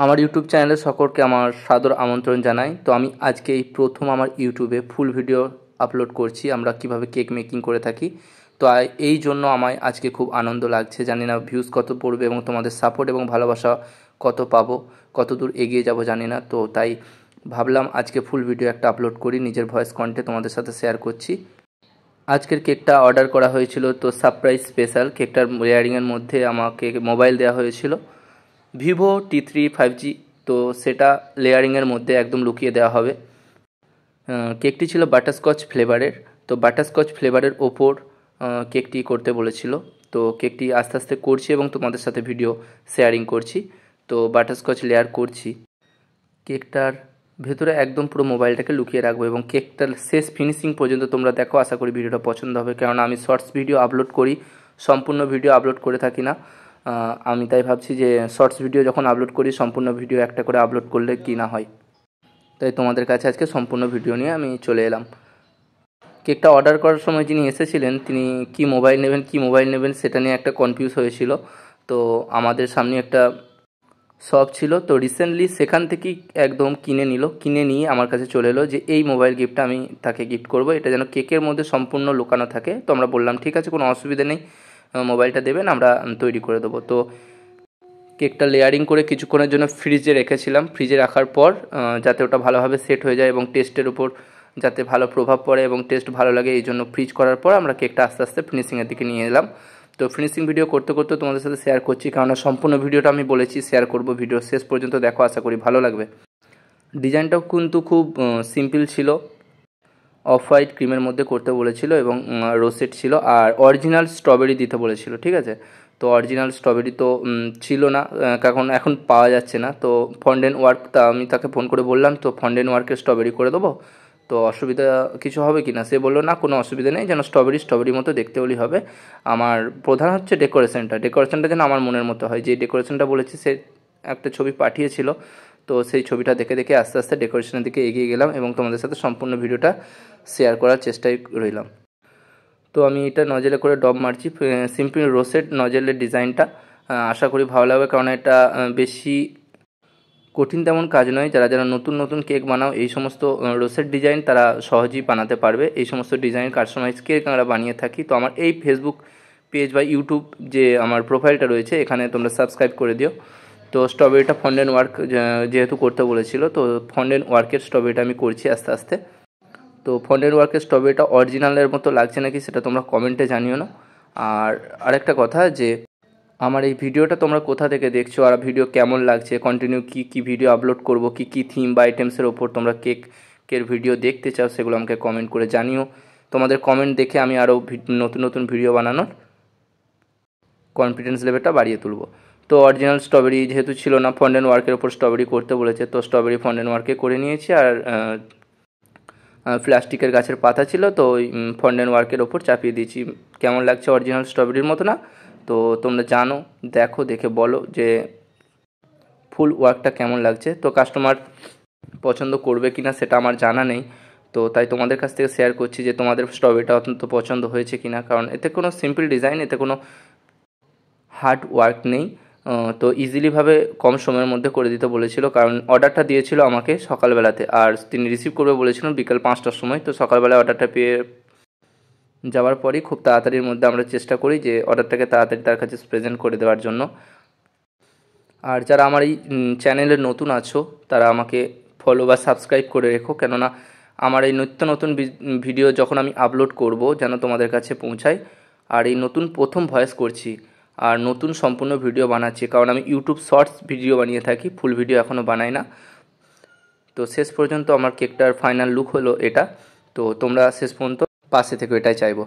আমার ইউটিউব চ্যানেলে সকলকে আমার সাদর আমন্ত্রণ জানাই। তো আমি আজকে এই প্রথম আমার ইউটিউবে ফুল ভিডিও আপলোড করছি আমরা কিভাবে কেক মেকিং করে থাকি। তো এই জন্য আমায় আজকে খুব আনন্দ লাগছে। জানি না ভিউজ কত পড়বে এবং তোমাদের সাপোর্ট এবং ভালোবাসা কত পাবো, কত দূর এগিয়ে যাব জানি না। তো তাই ভাবলাম আজকে ফুল ভিডিও একটা আপলোড করি, নিজের ভয়েস কন্টে তোমাদের সাথে শেয়ার করছি। আজকের কেকটা অর্ডার করা হয়েছিল, তো সারপ্রাইজ স্পেশাল। কেকটার লেয়ারিংয়ের মধ্যে আমাকে মোবাইল দেওয়া হয়েছিল ভিভো T3 5G, তো সেটা লেয়ারিংয়ের মধ্যে একদম লুকিয়ে দেওয়া হবে। কেকটি ছিল বাটারস্কচ ফ্লেভারের। তো বাটারস্কচ ফ্লেভারের ওপর কেকটি করতে বলেছিল। তো কেকটি আস্তে আস্তে করছি এবং তোমাদের সাথে ভিডিও শেয়ারিং করছি। তো বাটারস্কচ লেয়ার করছি, কেকটার ভেতরে একদম পুরো মোবাইলটাকে লুকিয়ে রাখবো এবং কেকটার শেষ ফিনিশিং পর্যন্ত তোমরা দেখো। আশা করি ভিডিওটা পছন্দ হবে, কেননা আমি শর্টস ভিডিও আপলোড করি, সম্পূর্ণ ভিডিও আপলোড করে থাকি না। আমি তাই ভাবছি যে শর্টস ভিডিও যখন আপলোড করি সম্পূর্ণ ভিডিও একটা করে আপলোড করলে কি না হয়। তাই তোমাদের কাছে আজকে সম্পূর্ণ ভিডিও নিয়ে আমি চলে এলাম। কেকটা অর্ডার করার সময় যিনি এসেছিলেন তিনি কি মোবাইল নেবেন সেটা নিয়ে একটা কনফিউজ হয়েছিল। তো আমাদের সামনে একটা শপ ছিল, তো রিসেন্টলি সেখান থেকেই একদম কিনে নিয়ে আমার কাছে চলে এলো যে এই মোবাইল গিফটটা আমি তাকে গিফট করব, এটা যেন কেকের মধ্যে সম্পূর্ণ লুকানো থাকে। তো আমরা বললাম ঠিক আছে, কোনো অসুবিধা নেই, মোবাইলটা দেবেন, আমরা তৈরি করে দেবো। তো কেকটা লেয়ারিং করে কিছুক্ষণের জন্য ফ্রিজে রেখেছিলাম। ফ্রিজে রাখার পর যাতে ওটা ভালোভাবে সেট হয়ে যায় এবং টেস্টের উপর যাতে ভালো প্রভাব পড়ে এবং টেস্ট ভালো লাগে, এই জন্য ফ্রিজ করার পর আমরা কেকটা আস্তে আস্তে ফিনিশিংয়ের দিকে নিয়ে এলাম। তো ফিনিশিং ভিডিও করতে করতে তোমাদের সাথে শেয়ার করছি, কারণ সম্পূর্ণ ভিডিওটা আমি বলেছি শেয়ার করব। ভিডিও শেষ পর্যন্ত দেখো, আশা করি ভালো লাগবে। ডিজাইনটাও কিন্তু খুব সিম্পল ছিল, অফ হোয়াইট ক্রিমের মধ্যে করতে বলেছিল এবং রোসেট ছিল, আর অরিজিনাল স্ট্রবেরি দিতে বলেছিল। ঠিক আছে, তো অরিজিনাল স্ট্রবেরি তো ছিল না, এখন পাওয়া যাচ্ছে না। তো ফন্ডেন্ট ওয়ার্ক, তা আমি তাকে ফোন করে বললাম তো ফন্ডেন্ট ওয়ার্কের স্ট্রবেরি করে দেবো, তো অসুবিধা কিছু হবে কি না। সে বললো না, কোনো অসুবিধা নেই, যেন স্ট্রবেরি মতো দেখতে হলেই হবে। আমার প্রধান হচ্ছে ডেকোরেশনটা যেন আমার মনের মতো হয়। যে ডেকোরেশনটা বলেছি সে একটা ছবি পাঠিয়েছিল, তো সেই ছবিটা দেখে দেখে আস্তে আস্তে ডেকোরেশনের দিকে এগিয়ে গেলাম এবং তোমাদের সাথে সম্পূর্ণ ভিডিওটা শেয়ার করার চেষ্টায় রইলাম। তো আমি এটা নজেলে করে ডব মারছি, সিম্পল রোসেট নজেলের ডিজাইনটা। আশা করি ভালো লাগবে, কারণ এটা বেশি কঠিন তেমন কাজ নয়। যারা নতুন কেক বানাও, এই সমস্ত রোসেট ডিজাইন তারা সহজেই বানাতে পারবে। এই সমস্ত ডিজাইন কাস্টমাইজ কেক আমরা বানিয়ে থাকি। তো আমার এই ফেসবুক পেজ বা ইউটিউব যে আমার প্রোফাইলটা রয়েছে, এখানে তোমরা সাবস্ক্রাইব করে দিও। তো স্ট্রবেরিটা ফন্ডেন্ট ওয়ার্ক যেহেতু করতে বলেছিল, তো ফন্ডেন্ট ওয়ার্কের স্ট্রবেরিটা আমি করছি আস্তে আস্তে। তো ফন্ডেন্ট ওয়ার্কের স্ট্রবেরিটা অরিজিনালের মতো লাগছে নাকি সেটা তোমরা কমেন্টে জানিও না। আর আরেকটা কথা, যে আমার এই ভিডিওটা তোমরা কোথা থেকে দেখছো আর ভিডিও কেমন লাগছে, কন্টিনিউ কি ভিডিও আপলোড করব, কি থিম বা আইটেমসের ওপর তোমরা কেকের ভিডিও দেখতে চাও, সেগুলো আমাকে কমেন্ট করে জানিও। তোমাদের কমেন্ট দেখে আমি আরও নতুন ভিডিও বানানোর কনফিডেন্স লেভেলটা বাড়িয়ে তুলব। তো অরিজিনাল স্ট্রবেরি যেহেতু ছিল না, ফন্ডেন্ট ওয়ার্কের ওপর স্ট্রবেরি করতে বলেছে, তো স্ট্রবেরি ফন্ডেন্ট ওয়ার্কে করে নিয়েছি। আর প্লাস্টিকের গাছের পাতা ছিল, তো ওই ফন্ডেন্ট ওয়ার্কের ওপর চাপিয়ে দিয়েছি। কেমন লাগছে, অরিজিনাল স্ট্রবেরির মতো না? তো তোমরা জানো, দেখো, দেখে বলো যে ফুল ওয়ার্কটা কেমন লাগছে। তো কাস্টমার পছন্দ করবে কি না সেটা আমার জানা নেই, তো তাই তোমাদের কাছ থেকে শেয়ার করছি যে তোমাদের স্ট্রবেরিটা অত্যন্ত পছন্দ হয়েছে কি না। কারণ এতে কোনো সিম্পল ডিজাইন, এতে কোনো হার্ড ওয়ার্ক নেই। তো ইজিলিভাবে কম সময়ের মধ্যে করে দিতে বলেছিল, কারণ অর্ডারটা দিয়েছিল আমাকে সকালবেলাতে, আর তিনি রিসিভ করবে বলেছিলেন বিকাল 5টার সময়। তো সকালবেলায় অর্ডারটা পেয়ে যাওয়ার পরই খুব তাড়াতাড়ির মধ্যে আমরা চেষ্টা করি যে অর্ডারটাকে তাড়াতাড়ি তার কাছে প্রেজেন্ট করে দেওয়ার জন্য। আর যারা আমার এই চ্যানেলে নতুন আছো, তারা আমাকে ফলো বা সাবস্ক্রাইব করে রেখো, কেননা আমার এই নতুন ভিডিও যখন আমি আপলোড করব যেন তোমাদের কাছে পৌঁছায়। আর এই প্রথম ভয়েস করছি আর নতুন সম্পূর্ণ ভিডিও বানাচ্ছি, কারণ আমি ইউটিউব শর্টস ভিডিও বানিয়ে থাকি, ফুল ভিডিও এখনও বানাই না। তো শেষ পর্যন্ত আমার কেকটার ফাইনাল লুক হলো এটা। তো তোমরা শেষ পর্যন্ত পাশে থেকে এটাই চাইবো।